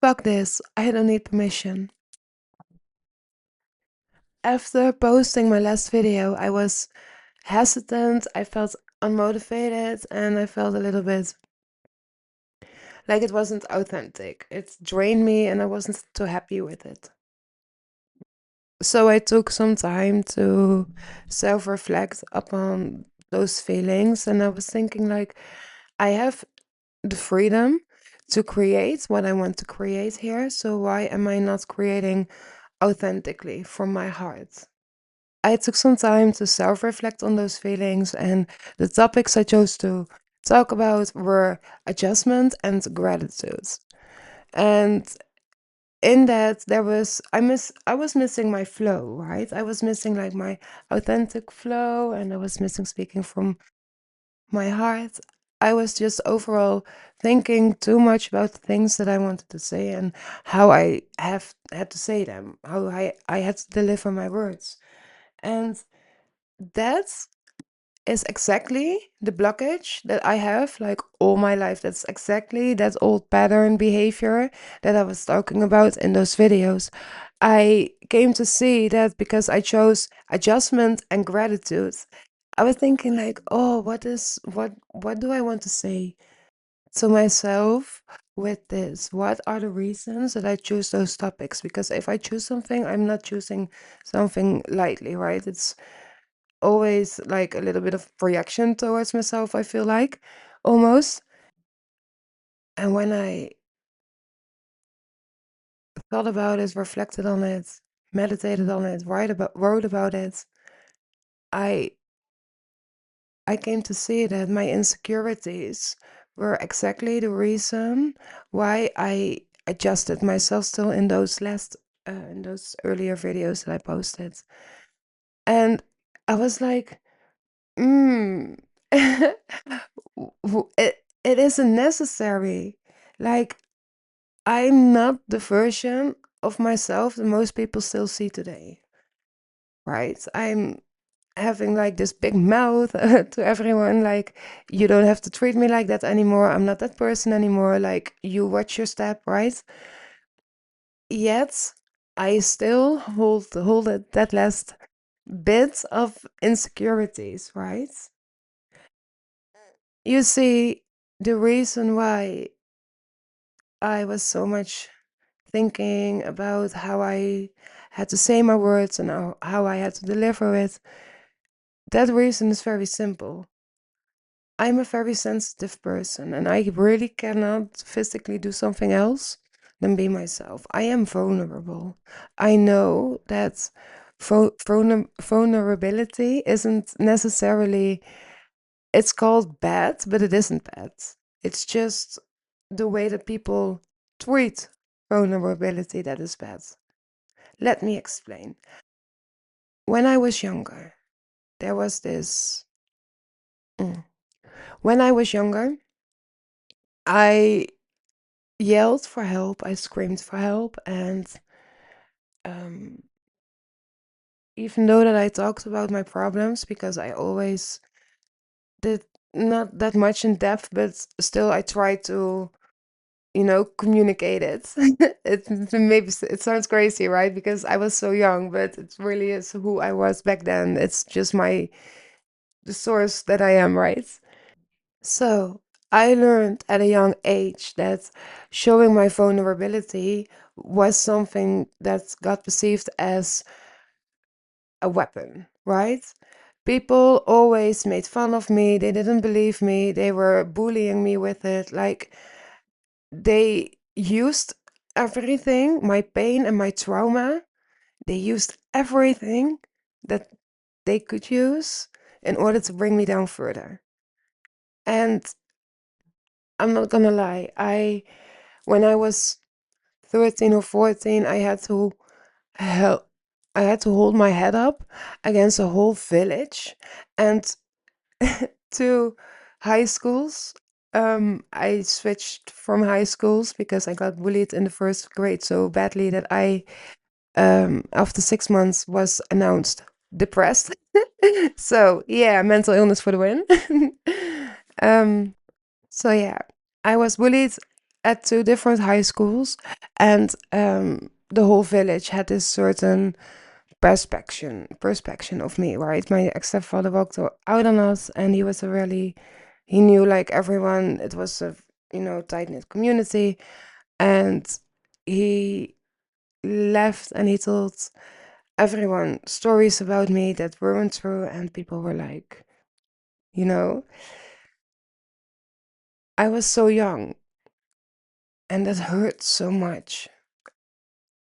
Fuck this. I don't need permission. After posting my last video, I was hesitant, I felt unmotivated, and I felt a little bit like it wasn't authentic. It drained me, and I wasn't too happy with it. So I took some time to self reflect upon those feelings, and I was thinking, like, I have the freedom to create what I want to create here, so why am I not creating authentically from my heart? I took some time to self reflect on those feelings, and the topics I chose to talk about were adjustment and gratitude. And in that there was I was missing my flow, right? I was missing like my authentic flow, and I was missing speaking from my heart. I was just overall thinking too much about the things that I wanted to say and how I have had to say them, how I had to deliver my words. And that is exactly the blockage that I have like all my life. That's exactly that old pattern behavior that I was talking about in those videos. I came to see that because I chose adjustment and gratitude. I was thinking like, oh, what do I want to say to myself with this? What are the reasons that I choose those topics? Because if I choose something, I'm not choosing something lightly, right? It's always like a little bit of reaction towards myself, I feel like, almost. And when I thought about it, reflected on it, meditated on it, wrote about it, I I came to see that my insecurities were exactly the reason why I adjusted myself still in those earlier videos that I posted. And I was like, mm, it isn't necessary. Like, I'm not the version of myself that most people still see today, right? I'm having like this big mouth to everyone, like, you don't have to treat me like that anymore. I'm not that person anymore. Like, you watch your step, right? Yet, I still hold that last bit of insecurities, right? You see, the reason why I was so much thinking about how I had to say my words and how I had to deliver it, that reason is very simple. I'm a very sensitive person, and I really cannot physically do something else than be myself. I am vulnerable. I know that vulnerability isn't necessarily, it's called bad, but it isn't bad. It's just the way that people treat vulnerability that is bad. Let me explain. When I was younger, there was this. Mm. When I was younger, I yelled for help, I screamed for help, and um, even though that I talked about my problems, because I always did not that much in depth, but still I tried to, communicate it. It sounds crazy, right? Because I was so young, but it really is who I was back then. It's just the source that I am, right? So I learned at a young age that showing my vulnerability was something that got perceived as a weapon, right? People always made fun of me. They didn't believe me. They were bullying me with it. Like, they used everything, my pain and my trauma, they used everything that they could use in order to bring me down further. And I'm not gonna lie, when I was 13 or 14, hel- I had to hold my head up against a whole village and to high schools. I switched from high schools because I got bullied in the first grade so badly that after 6 months, was announced depressed. So yeah, mental illness for the win. um, so yeah, I was bullied at two different high schools, and the whole village had this certain perspection of me, right? My ex-stepfather walked out on us, and he was a really, he knew like everyone. It was a, tight-knit community, and he left and he told everyone stories about me that weren't true, and people were like, you know, I was so young, and that hurt so much.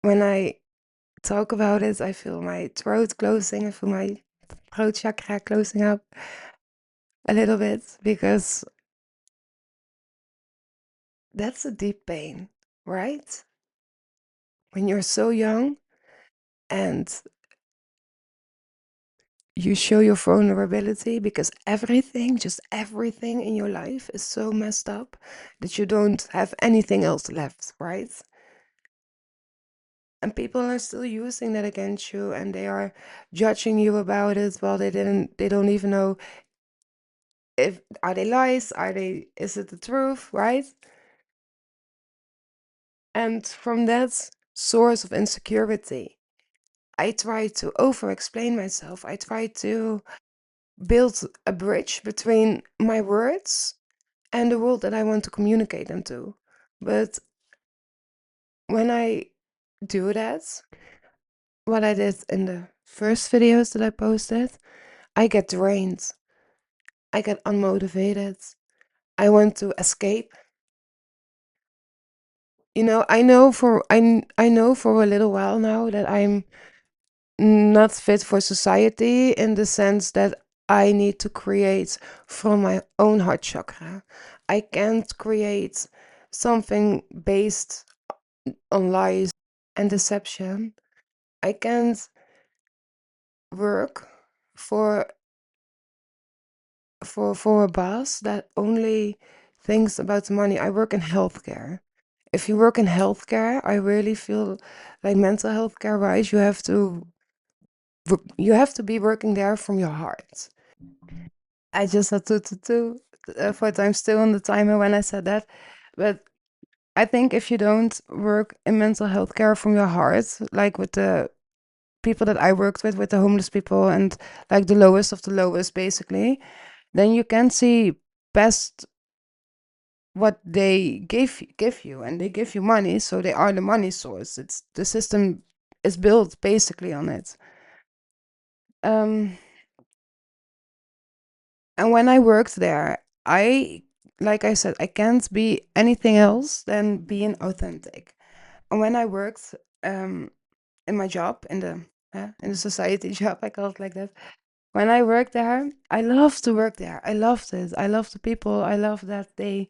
When I talk about it, I feel my throat closing, I feel my throat chakra closing up a little bit, because that's a deep pain, right? When you're so young and you show your vulnerability, because everything, just everything in your life is so messed up that you don't have anything else left, right? And people are still using that against you, and they are judging you about it. Well, they don't even know if, are they lies, is it the truth, right? And from that source of insecurity, I try to over explain myself. I try to build a bridge between my words and the world that I want to communicate them to. But when I do that, what I did in the first videos that I posted, I get drained. I get unmotivated. I want to escape. I know for a little while now that I'm not fit for society, in the sense that I need to create from my own heart chakra. I can't create something based on lies and deception. I can't work for for a boss that only thinks about the money. I work in healthcare. If you work in healthcare, I really feel like mental health care wise, you have to be working there from your heart. I just had to 4 times still on the timer when I said that. But I think if you don't work in mental health care from your heart, like with the people that I worked with the homeless people, and like the lowest of the lowest, basically, then you can see best what they give you, and they give you money, so they are the money source. It's the system is built basically on it. Um, and when I worked there, like I said, I can't be anything else than being authentic. And when I worked um in my job, in the society job, I call it like that. When I worked there, I loved to work there. I loved it. I loved the people. I loved that they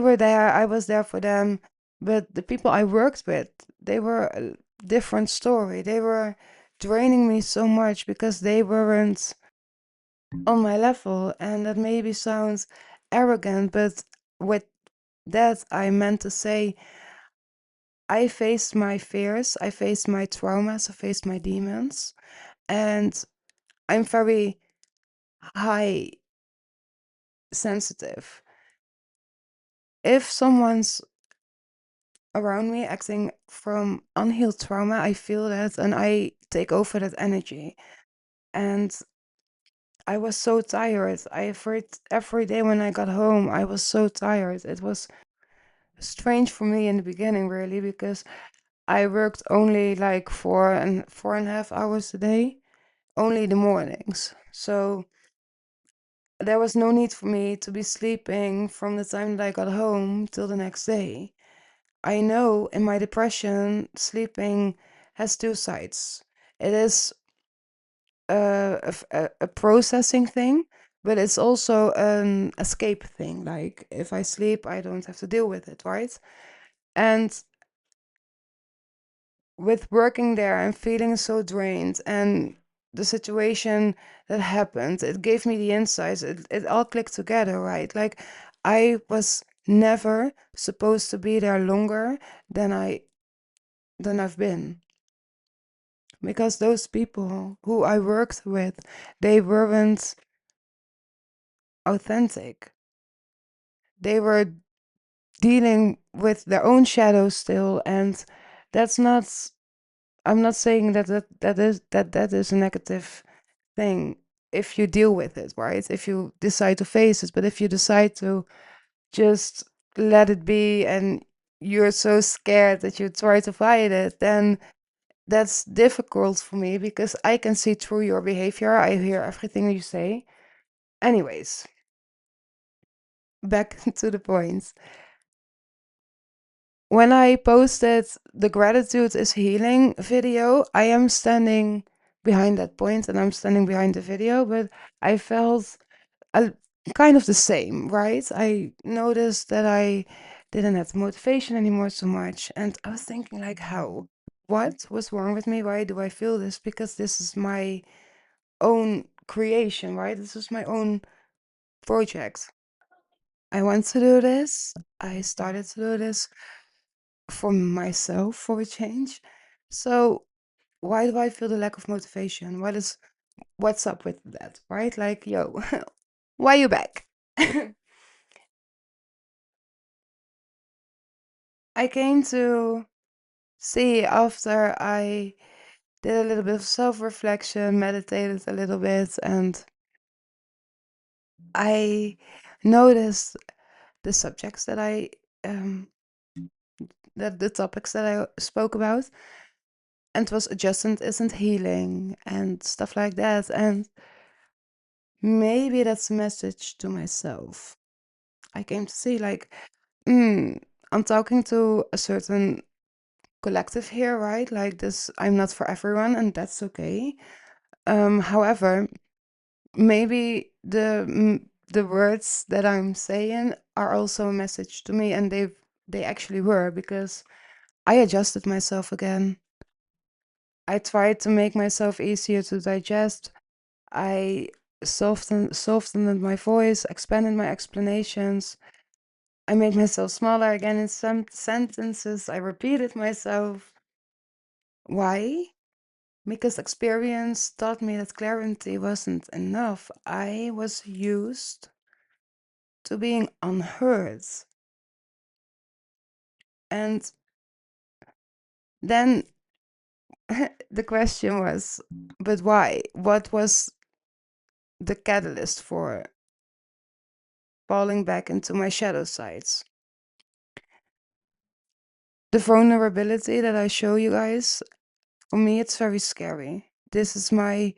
were there. I was there for them. But the people I worked with, they were a different story. They were draining me so much because they weren't on my level. And that maybe sounds arrogant, but with that, I meant to say I faced my fears, I faced my traumas, I faced my demons, and I'm very high sensitive. If someone's around me acting from unhealed trauma, I feel that and I take over that energy. And I was so tired. Every day when I got home, I was so tired. It was strange for me in the beginning, really, because I worked only like 4.5 hours a day, only the mornings. So there was no need for me to be sleeping from the time that I got home till the next day. I know in my depression, sleeping has two sides. It is a processing thing, but it's also an escape thing. Like if I sleep, I don't have to deal with it, right? And with working there and feeling so drained, and the situation that happened, it gave me the insights. It all clicked together, right? Like I was never supposed to be there longer than I've been, because those people who I worked with, they weren't authentic. They were dealing with their own shadows still, and that's not. I'm not saying that is a negative thing if you deal with it, right? If you decide to face it, but if you decide to just let it be and you're so scared that you try to fight it, then that's difficult for me because I can see through your behavior. I hear everything you say. Anyways, back to the point. When I posted the gratitude is healing video, I am standing behind that point and I'm standing behind the video, but I felt a, kind of the same, right? I noticed that I didn't have the motivation anymore so much. And I was thinking, like, how? What was wrong with me? Why do I feel this? Because this is my own creation, right? This is my own project. I want to do this. I started to do this for myself for a change. So why do I feel the lack of motivation? What's up with that, right? Like, yo, why you back? I came to see after I did a little bit of self-reflection, meditated a little bit, and I noticed the subjects that um the topics that I spoke about, and it was adjustment isn't healing and stuff like that. And maybe that's a message to myself. I came to see, like, mm, I'm talking to a certain collective here, right? Like this, I'm not for everyone, and that's okay. However, maybe the words that I'm saying are also a message to me, and they actually were, because I adjusted myself again. I tried to make myself easier to digest. I softened my voice, expanded my explanations. I made myself smaller again in some sentences. I repeated myself. Why? Because experience taught me that clarity wasn't enough. I was used to being unheard. And then the question was, but why? What was the catalyst for falling back into my shadow sides? The vulnerability that I show you guys, for me, it's very scary. This is my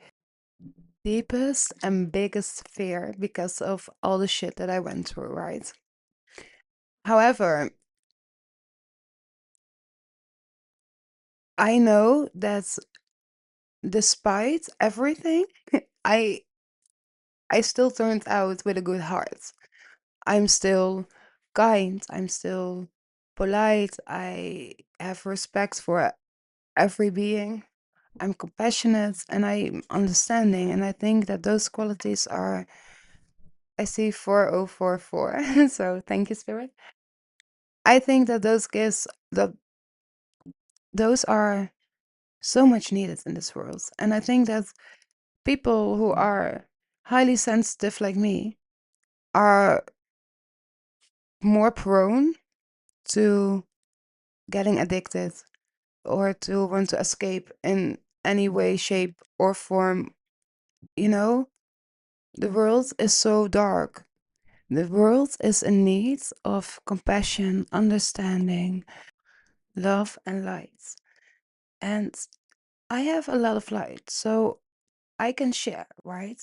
deepest and biggest fear because of all the shit that I went through, right? However, I know that despite everything, I I still turned out with a good heart. I'm still kind, I'm still polite, I have respect for every being. I'm compassionate and I'm understanding, and I think that those qualities are, I see 4044. So thank you, Spirit. I think that those gifts, that those are so much needed in this world. And I think that people who are highly sensitive like me are more prone to getting addicted or to want to escape in any way, shape, or form. You know, the world is so dark. The world is in need of compassion, understanding, love, and light. And I have a lot of light, so I can share, right?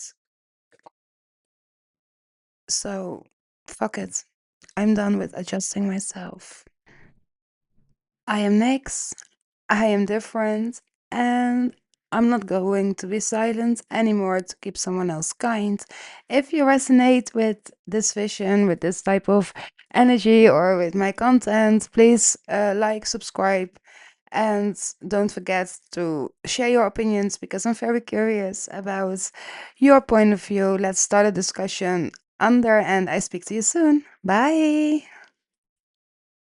So, fuck it. I'm done with adjusting myself. I am next. I am different. And I'm not going to be silent anymore to keep someone else kind. If you resonate with this vision, with this type of energy, or with my content, please like, subscribe, and don't forget to share your opinions because I'm very curious about your point of view. Let's start a discussion under, and I speak to you soon. Bye.